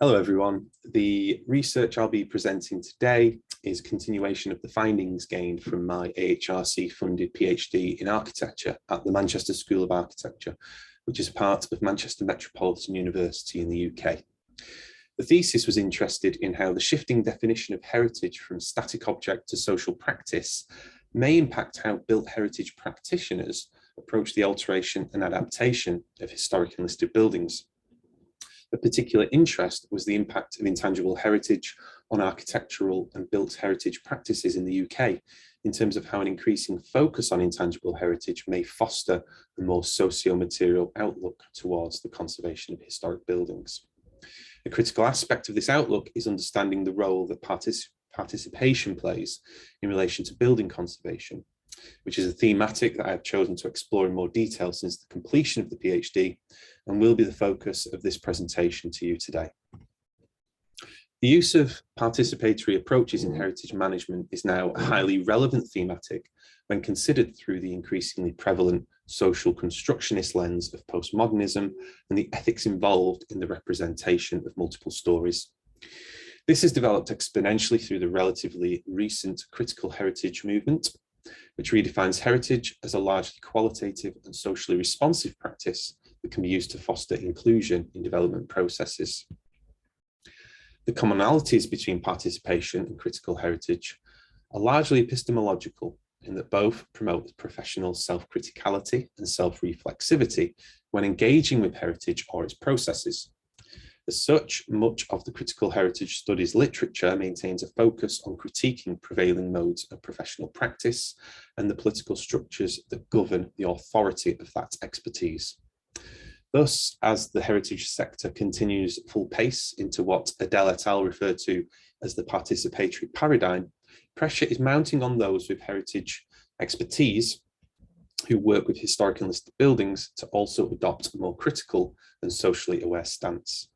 Hello everyone. The research I'll be presenting today is a continuation of the findings gained from my AHRC funded PhD in architecture at the Manchester School of Architecture, which is part of Manchester Metropolitan University in the UK. The thesis was interested in how the shifting definition of heritage from static object to social practice may impact how built heritage practitioners approach the alteration and adaptation of historic and listed buildings. Of particular interest was the impact of intangible heritage on architectural and built heritage practices in the UK, in terms of how an increasing focus on intangible heritage may foster a more socio-material outlook towards the conservation of historic buildings. A critical aspect of this outlook is understanding the role that participation plays in relation to building conservation, which is a thematic that I have chosen to explore in more detail since the completion of the PhD and will be the focus of this presentation to you today. The use of participatory approaches in heritage management is now a highly relevant thematic when considered through the increasingly prevalent social constructionist lens of postmodernism and the ethics involved in the representation of multiple stories. This has developed exponentially through the relatively recent critical heritage movement, which redefines heritage as a largely qualitative and socially responsive practice that can be used to foster inclusion in development processes. The commonalities between participation and critical heritage are largely epistemological, in that both promote professional self-criticality and self-reflexivity when engaging with heritage or its processes. As such, much of the critical heritage studies literature maintains a focus on critiquing prevailing modes of professional practice and the political structures that govern the authority of that expertise. Thus, as the heritage sector continues full pace into what Adele et al. Referred to as the participatory paradigm, pressure is mounting on those with heritage expertise who work with historic and listed buildings to also adopt a more critical and socially aware stance.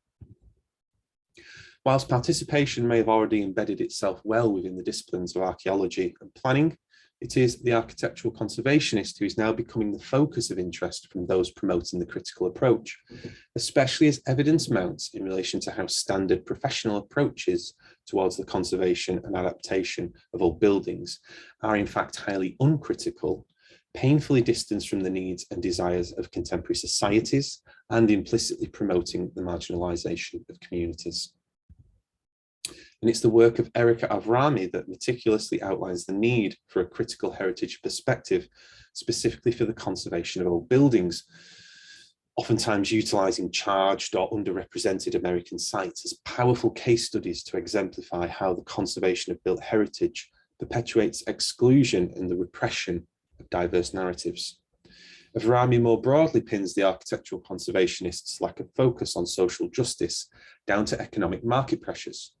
Whilst participation may have already embedded itself well within the disciplines of archaeology and planning, it is the architectural conservationist who is now becoming the focus of interest from those promoting the critical approach, especially as evidence mounts in relation to how standard professional approaches towards the conservation and adaptation of old buildings are in fact highly uncritical, painfully distanced from the needs and desires of contemporary societies, and implicitly promoting the marginalisation of communities. And it's the work of Erika Avrami that meticulously outlines the need for a critical heritage perspective, specifically for the conservation of old buildings, oftentimes utilising charged or underrepresented American sites as powerful case studies to exemplify how the conservation of built heritage perpetuates exclusion and the repression of diverse narratives. Avrami more broadly pins the architectural conservationists' lack of focus on social justice down to economic market pressures.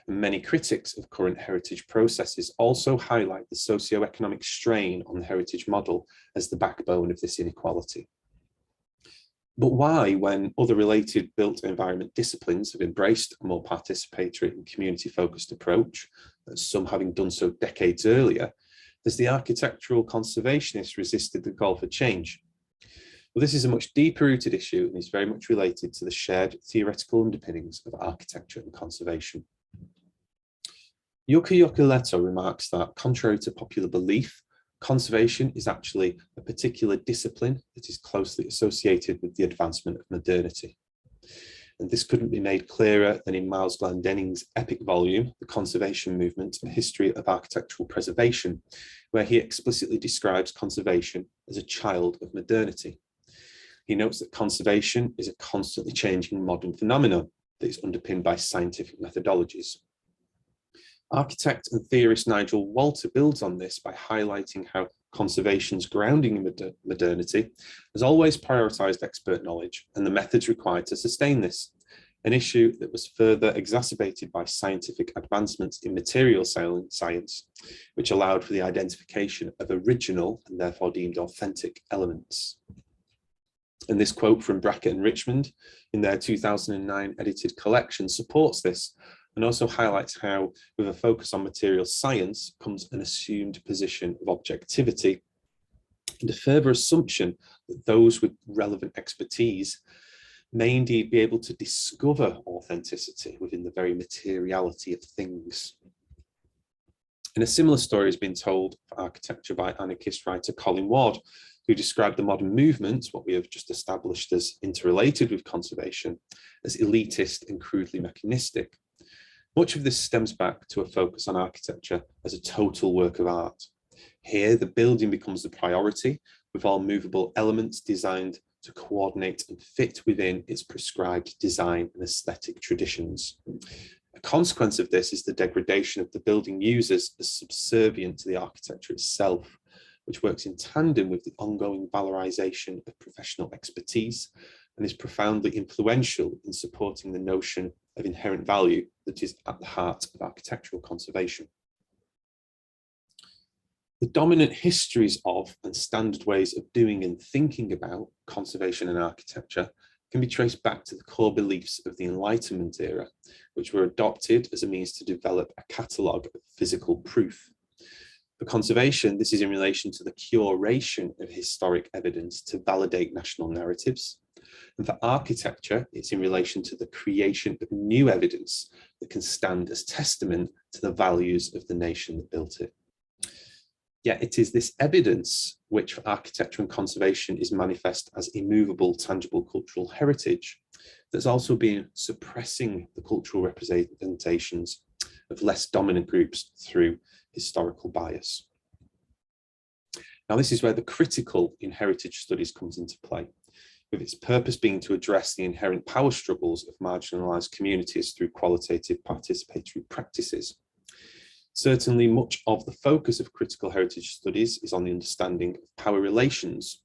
And many critics of current heritage processes also highlight the socio-economic strain on the heritage model as the backbone of this inequality. But why, when other related built environment disciplines have embraced a more participatory and community-focused approach, some having done so decades earlier, has the architectural conservationist resisted the call for change? Well, this is a much deeper-rooted issue and is very much related to the shared theoretical underpinnings of architecture and conservation. Yuka Leto remarks that, contrary to popular belief, conservation is actually a particular discipline that is closely associated with the advancement of modernity. And this couldn't be made clearer than in Miles Glendening's epic volume, The Conservation Movement, A History of Architectural Preservation, where he explicitly describes conservation as a child of modernity. He notes that conservation is a constantly changing modern phenomenon that is underpinned by scientific methodologies. Architect and theorist Nigel Walter builds on this by highlighting how conservation's grounding in modernity has always prioritised expert knowledge and the methods required to sustain this, an issue that was further exacerbated by scientific advancements in material science, which allowed for the identification of original and therefore deemed authentic elements. And this quote from Brackett and Richmond in their 2009 edited collection supports this, and also highlights how, with a focus on material science, comes an assumed position of objectivity and a further assumption that those with relevant expertise may indeed be able to discover authenticity within the very materiality of things. And a similar story has been told for architecture by anarchist writer Colin Ward, who described the modern movement, what we have just established as interrelated with conservation, as elitist and crudely mechanistic. Much of this stems back to a focus on architecture as a total work of art. Here, the building becomes the priority, with all movable elements designed to coordinate and fit within its prescribed design and aesthetic traditions. A consequence of this is the degradation of the building users as subservient to the architecture itself, which works in tandem with the ongoing valorization of professional expertise and is profoundly influential in supporting the notion of inherent value that is at the heart of architectural conservation. The dominant histories of and standard ways of doing and thinking about conservation and architecture can be traced back to the core beliefs of the Enlightenment era, which were adopted as a means to develop a catalogue of physical proof. For conservation, this is in relation to the curation of historic evidence to validate national narratives. And for architecture, it's in relation to the creation of new evidence that can stand as testament to the values of the nation that built it. Yet it is this evidence which for architecture and conservation is manifest as immovable, tangible cultural heritage that's also been suppressing the cultural representations of less dominant groups through historical bias. Now, this is where the critical in heritage studies comes into play, with its purpose being to address the inherent power struggles of marginalized communities through qualitative participatory practices. Certainly, much of the focus of critical heritage studies is on the understanding of power relations,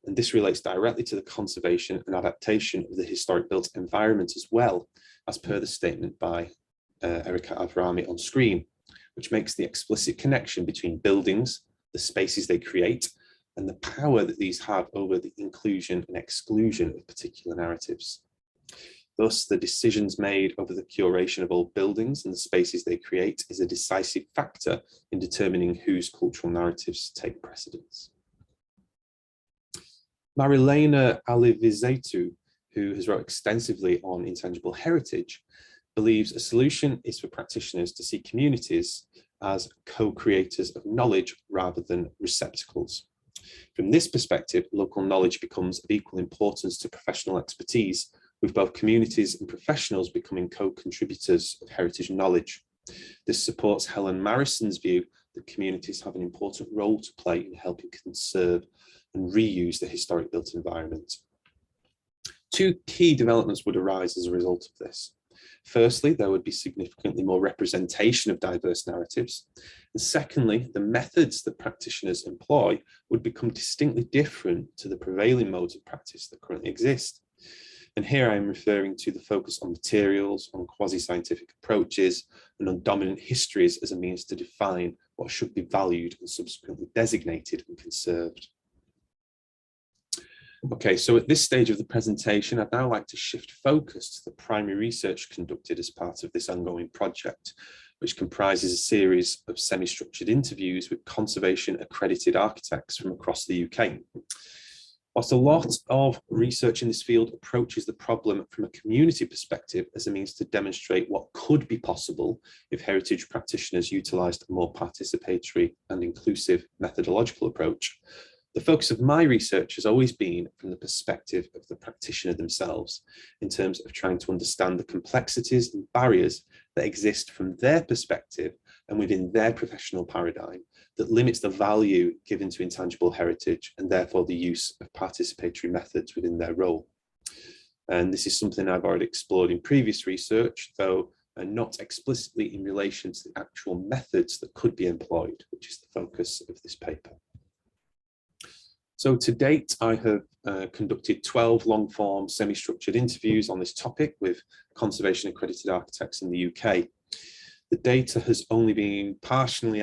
and this relates directly to the conservation and adaptation of the historic built environment as well, as per the statement by Erika Avrami on screen, which makes the explicit connection between buildings, the spaces they create, and the power that these have over the inclusion and exclusion of particular narratives. Thus, the decisions made over the curation of old buildings and the spaces they create is a decisive factor in determining whose cultural narratives take precedence. Marilena Alivizetu, who has wrote extensively on intangible heritage, believes a solution is for practitioners to see communities as co-creators of knowledge rather than receptacles. From this perspective, local knowledge becomes of equal importance to professional expertise, with both communities and professionals becoming co-contributors of heritage knowledge. This supports Helen Marison's view that communities have an important role to play in helping conserve and reuse the historic built environment. Two key developments would arise as a result of this. Firstly, there would be significantly more representation of diverse narratives. And secondly, the methods that practitioners employ would become distinctly different to the prevailing modes of practice that currently exist. And here I'm referring to the focus on materials, on quasi-scientific approaches, and on dominant histories as a means to define what should be valued and subsequently designated and conserved. Okay, so at this stage of the presentation, I'd now like to shift focus to the primary research conducted as part of this ongoing project, which comprises a series of semi-structured interviews with conservation accredited architects from across the UK. Whilst a lot of research in this field approaches the problem from a community perspective as a means to demonstrate what could be possible if heritage practitioners utilised a more participatory and inclusive methodological approach, the focus of my research has always been from the perspective of the practitioner themselves, in terms of trying to understand the complexities and barriers that exist from their perspective and within their professional paradigm that limits the value given to intangible heritage and therefore the use of participatory methods within their role. And this is something I've already explored in previous research, though not explicitly in relation to the actual methods that could be employed, which is the focus of this paper. So to date, I have conducted 12 long-form semi-structured interviews on this topic with conservation accredited architects in the UK. The data has only been partially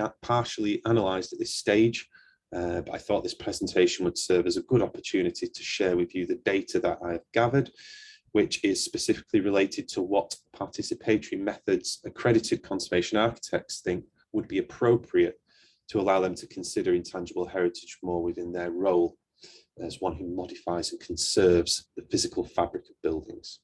analysed at this stage, but I thought this presentation would serve as a good opportunity to share with you the data that I have gathered, which is specifically related to what participatory methods accredited conservation architects think would be appropriate to allow them to consider intangible heritage more within their role. as one who modifies and conserves the physical fabric of buildings.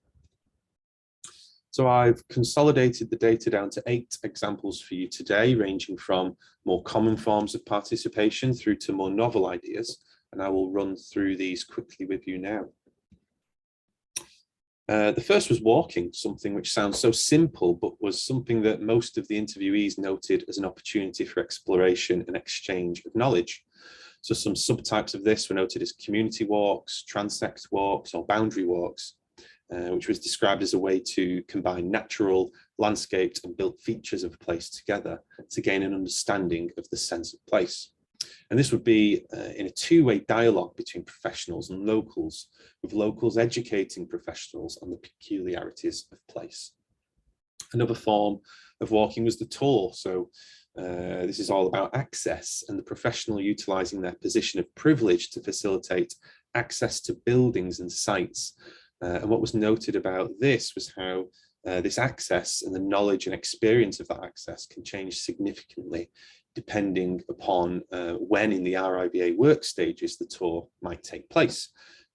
So I've consolidated the data down to 8 examples for you today, ranging from more common forms of participation through to more novel ideas, and I will run through these quickly with you now. The first was walking, something which sounds so simple, but was something that most of the interviewees noted as an opportunity for exploration and exchange of knowledge. So some subtypes of this were noted as community walks, transect walks, or boundary walks, which was described as a way to combine natural, landscaped, and built features of a place together to gain an understanding of the sense of place. And this would be in a two-way dialogue between professionals and locals, with locals educating professionals on the peculiarities of place. Another form of walking was the tour. So this is all about access and the professional utilising their position of privilege to facilitate access to buildings and sites. And what was noted about this was how this access and the knowledge and experience of that access can change significantly depending upon when in the RIBA work stages the tour might take place,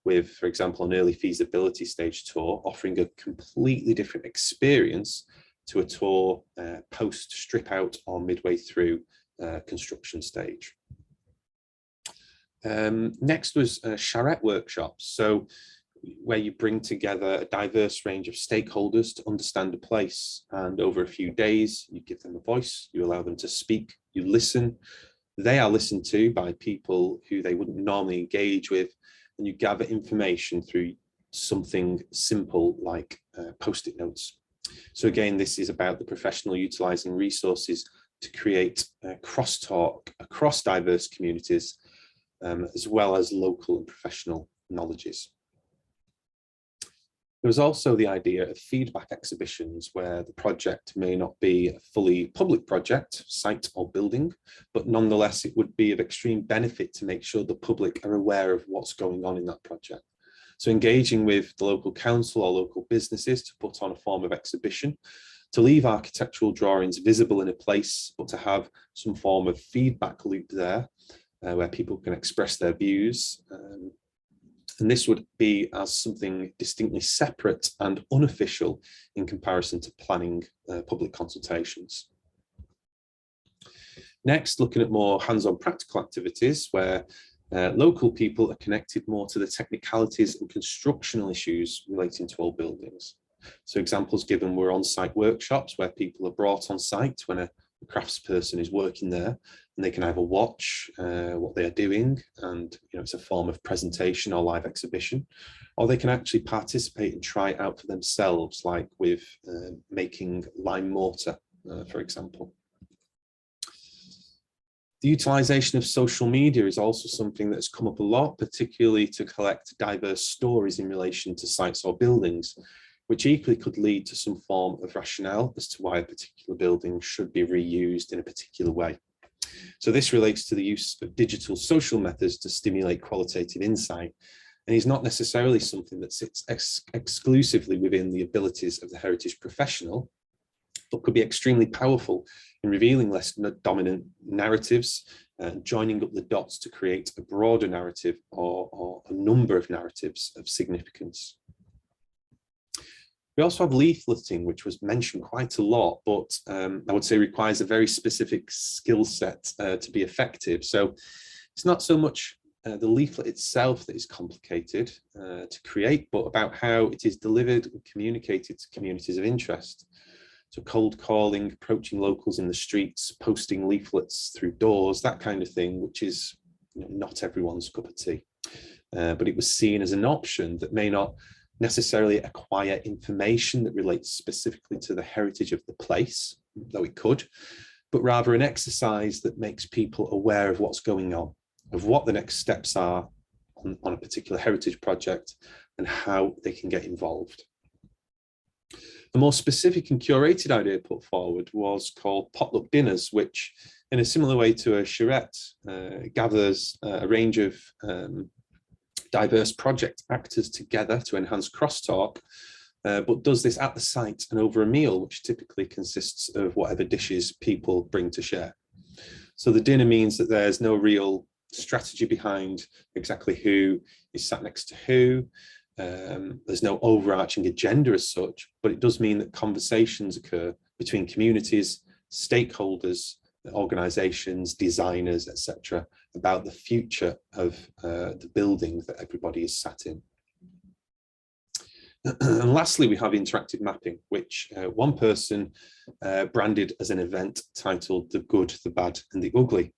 with, for example, an early feasibility stage tour offering a completely different experience to a tour post strip out or midway through construction stage. Next was charrette workshops. So where you bring together a diverse range of stakeholders to understand a place, and over a few days you give them a voice, you allow them to speak, you listen, they are listened to by people who they wouldn't normally engage with, and you gather information through something simple like post-it notes. So again, this is about the professional utilising resources to create crosstalk across diverse communities, as well as local and professional knowledges. There was also the idea of feedback exhibitions, where the project may not be a fully public project, site or building, but nonetheless it would be of extreme benefit to make sure the public are aware of what's going on in that project. So engaging with the local council or local businesses to put on a form of exhibition, to leave architectural drawings visible in a place, but to have some form of feedback loop there, where people can express their views. And this would be as something distinctly separate and unofficial in comparison to planning public consultations. Next, looking at more hands-on practical activities where local people are connected more to the technicalities and constructional issues relating to old buildings. So examples given were on-site workshops where people are brought on site when a craftsperson is working there, and they can either watch what they are doing, and it's a form of presentation or live exhibition, or they can actually participate and try it out for themselves, like with making lime mortar, for example. The utilisation of social media is also something that's come up a lot, particularly to collect diverse stories in relation to sites or buildings, which equally could lead to some form of rationale as to why a particular building should be reused in a particular way. So this relates to the use of digital social methods to stimulate qualitative insight, and is not necessarily something that sits exclusively within the abilities of the heritage professional, but could be extremely powerful in revealing less dominant narratives and joining up the dots to create a broader narrative or a number of narratives of significance. We also have leafleting, which was mentioned quite a lot, but I would say requires a very specific skill set to be effective. So it's not so much the leaflet itself that is complicated to create, but about how it is delivered and communicated to communities of interest. So cold calling, approaching locals in the streets, posting leaflets through doors, that kind of thing, which is not everyone's cup of tea. But it was seen as an option that may not necessarily acquire information that relates specifically to the heritage of the place, though it could, but rather an exercise that makes people aware of what's going on, of what the next steps are on a particular heritage project and how they can get involved. The more specific and curated idea put forward was called Potluck dinners, which in a similar way to a charrette gathers a range of diverse project actors together to enhance crosstalk, but does this at the site and over a meal, which typically consists of whatever dishes people bring to share. So the dinner means that there's no real strategy behind exactly who is sat next to who. There's no overarching agenda as such, but it does mean that conversations occur between communities, stakeholders, organizations, designers, etc., about the future of the building that everybody is sat in. And lastly, we have interactive mapping, which one person branded as an event titled The Good, the Bad and the Ugly.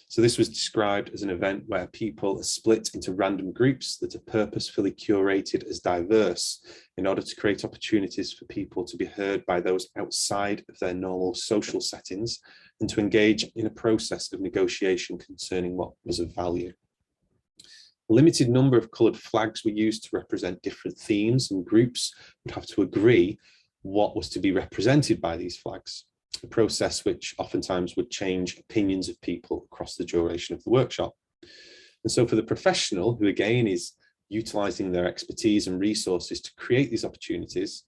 So this was described as an event where people are split into random groups that are purposefully curated as diverse in order to create opportunities for people to be heard by those outside of their normal social settings and to engage in a process of negotiation concerning what was of value. A limited number of coloured flags were used to represent different themes, and groups would have to agree what was to be represented by these flags, a process which oftentimes would change opinions of people across the duration of the workshop. And so for the professional, who again is utilising their expertise and resources to create these opportunities,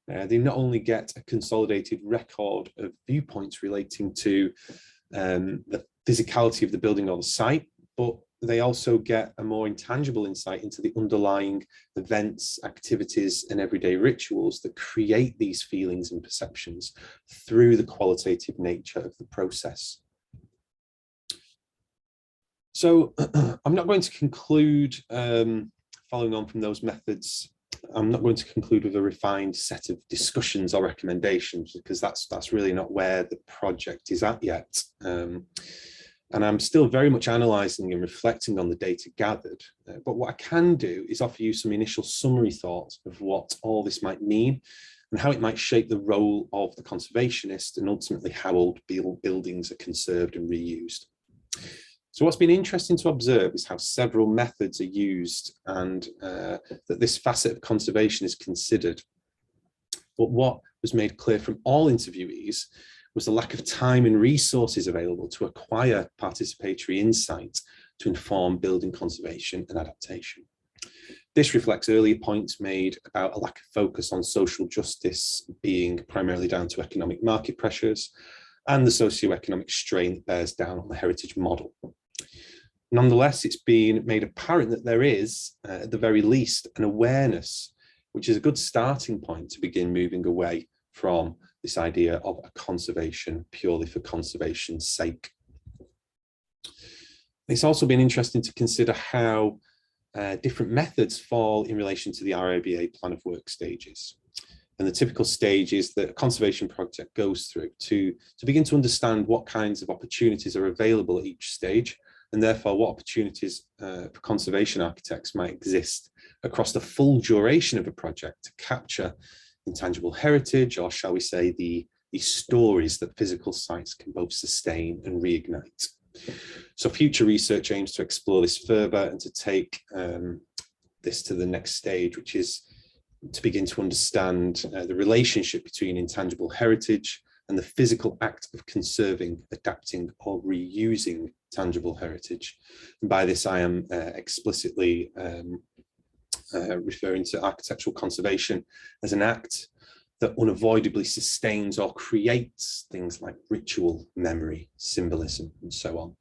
they not only get a consolidated record of viewpoints relating to the physicality of the building or the site, but they also get a more intangible insight into the underlying events, activities, and everyday rituals that create these feelings and perceptions through the qualitative nature of the process. So I'm not going to conclude, following on from those methods, I'm not going to conclude with a refined set of discussions or recommendations, because that's really not where the project is at yet. And I'm still very much analysing and reflecting on the data gathered. But what I can do is offer you some initial summary thoughts of what all this might mean and how it might shape the role of the conservationist and ultimately how old buildings are conserved and reused. So what's been interesting to observe is how several methods are used and that this facet of conservation is considered. But what was made clear from all interviewees was the lack of time and resources available to acquire participatory insight to inform building conservation and adaptation. This reflects earlier points made about a lack of focus on social justice being primarily down to economic market pressures and the socio-economic strain that bears down on the heritage model. Nonetheless, it's been made apparent that there is, at the very least, an awareness, which is a good starting point to begin moving away from this idea of a conservation purely for conservation's sake. It's also been interesting to consider how different methods fall in relation to the RIBA plan of work stages and the typical stages that a conservation project goes through to begin to understand what kinds of opportunities are available at each stage, and therefore what opportunities for conservation architects might exist across the full duration of a project to capture intangible heritage, or shall we say the stories that physical sites can both sustain and reignite. So future research aims to explore this further and to take this to the next stage, which is to begin to understand the relationship between intangible heritage and the physical act of conserving, adapting or reusing tangible heritage. And by this I am explicitly referring to architectural conservation as an act that unavoidably sustains or creates things like ritual, memory, symbolism, and so on.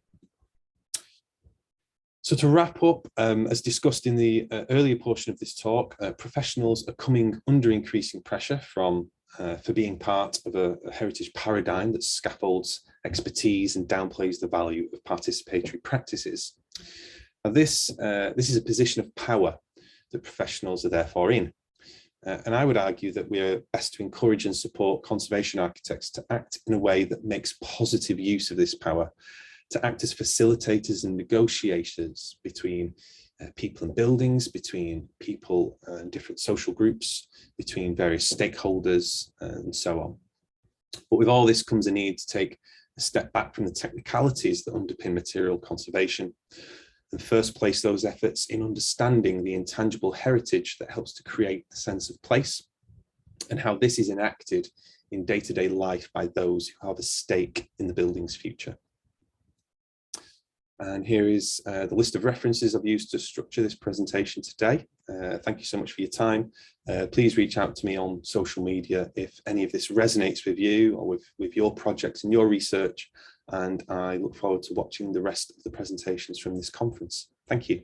So to wrap up, as discussed in the earlier portion of this talk, professionals are coming under increasing pressure for being part of a heritage paradigm that scaffolds expertise and downplays the value of participatory practices. Now this is a position of power that professionals are therefore in. And I would argue that we are best to encourage and support conservation architects to act in a way that makes positive use of this power, to act as facilitators and negotiators between people and buildings, between people and different social groups, between various stakeholders, and so on. But with all this comes a need to take a step back from the technicalities that underpin material conservation and first place those efforts in understanding the intangible heritage that helps to create the sense of place and how this is enacted in day-to-day life by those who have a stake in the building's future. And here is the list of references I've used to structure this presentation today. Thank you so much for your time. Please reach out to me on social media if any of this resonates with you or with your projects and your research. and I look forward to watching the rest of the presentations from this conference. Thank you.